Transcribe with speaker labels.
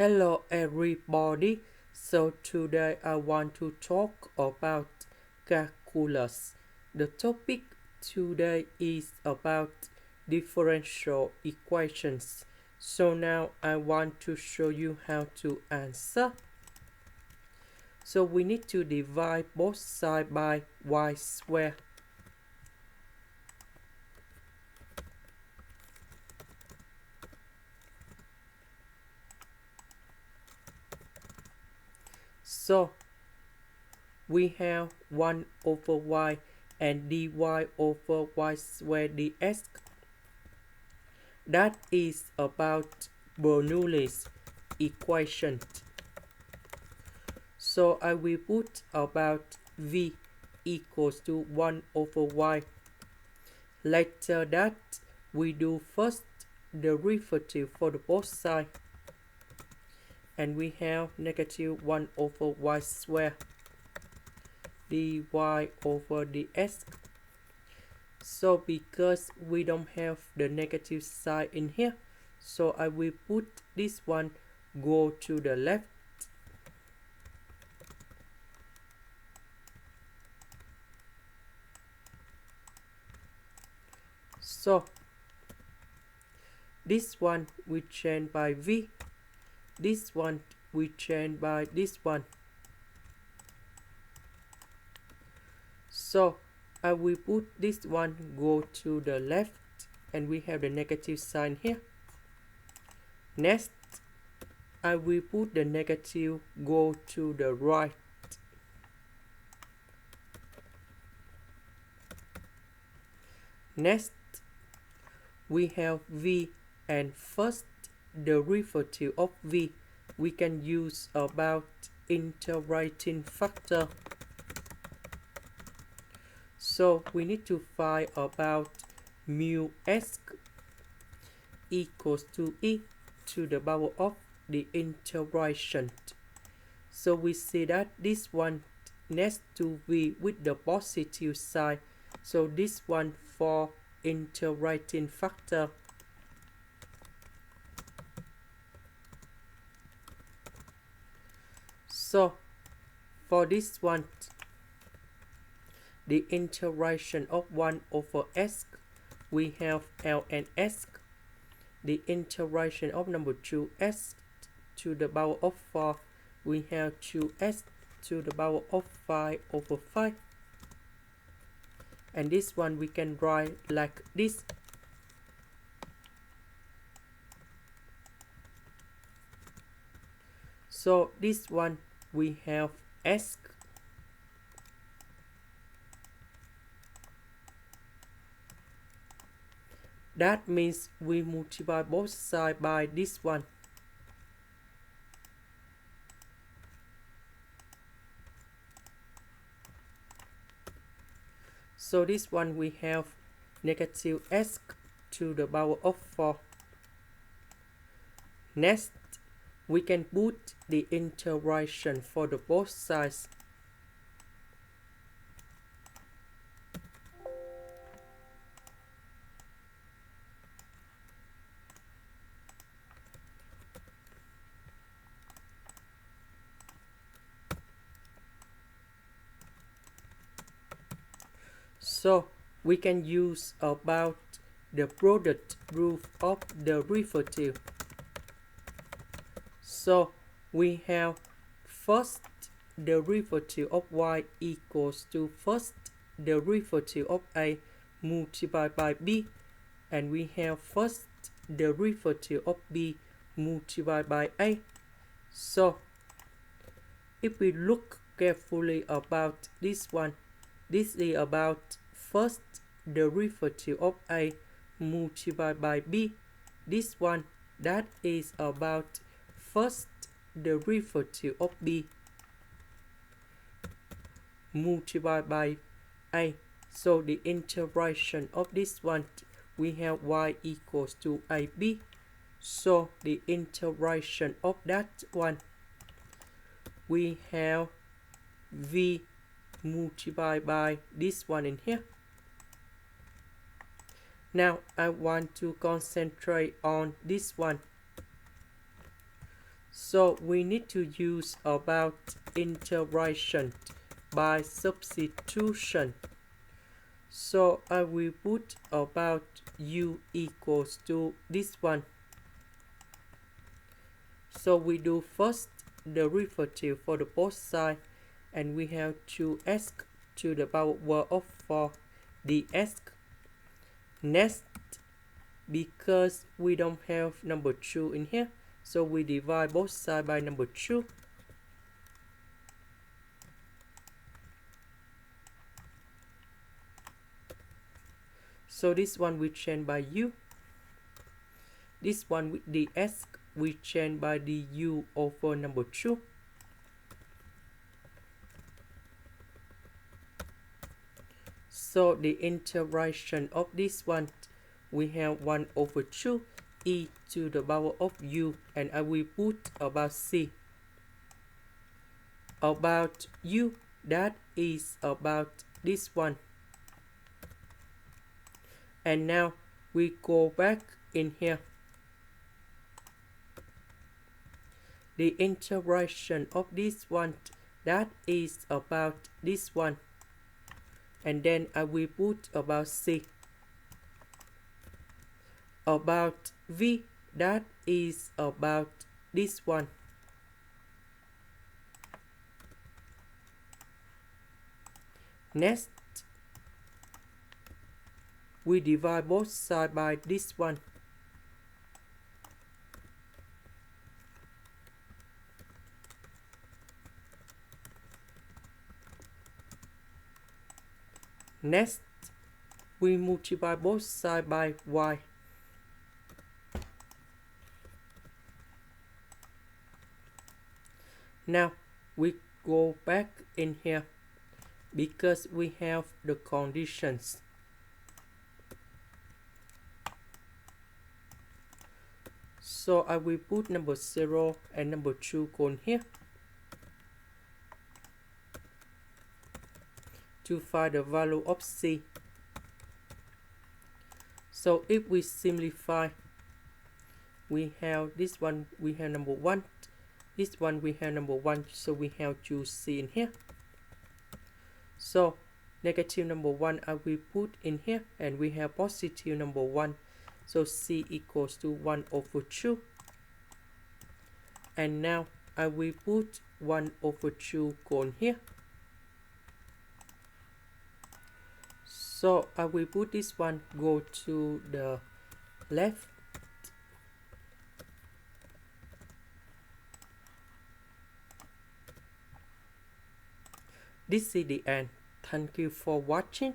Speaker 1: Hello everybody. So today I want to talk about calculus. The topic today is about differential equations. So now I want to show you how to answer. So we need to divide both sides by y squared. So we have 1 over y and dy over y squared dx. That is about Bernoulli's equation. So I will put about v equals to 1 over y. Later that we do first derivative for the both sides. And we have negative 1 over y squared dy over dx. So because we don't have the negative sign in here, so I will put this one go to the left. So this one we change by v, this one we change by this one. So I will put this one go to the left and we have the negative sign here. Next, I will put the negative go to the right. Next, we have v and first derivative of v. We can use about integrating factor. So we need to find about mu s equals to e to the power of the integration. So we see that this one next to v with the positive sign. So this one for integrating factor. So for this one, the integration of 1 over s, we have L and s. The integration of number 2s to the power of 4, we have 2s to the power of 5 over 5. And this one we can write like this. So this one we have s. That means we multiply both sides by this one. So this one we have negative s to the power of 4. Next, we can put the integration for the both sides. So we can use about the product rule of derivative. So we have first derivative of y equals to first derivative of a multiplied by b, and we have first derivative of b multiplied by a. So if we look carefully about this one, this is about first derivative of a multiplied by b. This one, that is about first derivative of b multiplied by a. So the integration of this one, we have y equals to ab. So the integration of that one, we have v multiplied by this one in here. Now I want to concentrate on this one. So we need to use about integration by substitution. So I will put about u equals to this one. So we do first derivative for the both sides, and we have 2x to the power of 4 dx. Next, because we don't have number 2 in here, so we divide both sides by number 2. So this one we change by u. This one with dx we change by du over number 2. So the integration of this one, we have 1 over 2 e to the power of u, and I will put about c. About u, that is about this one. And now we go back in here. The integration of this one, that is about this one. And then I will put about c. About v, that is about this one. Next, we divide both sides by this one. Next, we multiply both sides by y. Now, we go back in here because we have the conditions. So I will put number 0 and number 2 on here to find the value of c. So if we simplify, we have this one, we have number 1, this one we have number 1, so we have to c in here. So negative number 1 I will put in here, and we have positive number 1, so c equals to 1 over 2. And now I will put 1 over 2 on here. So I will put this one go to the left. This is the end. Thank you for watching.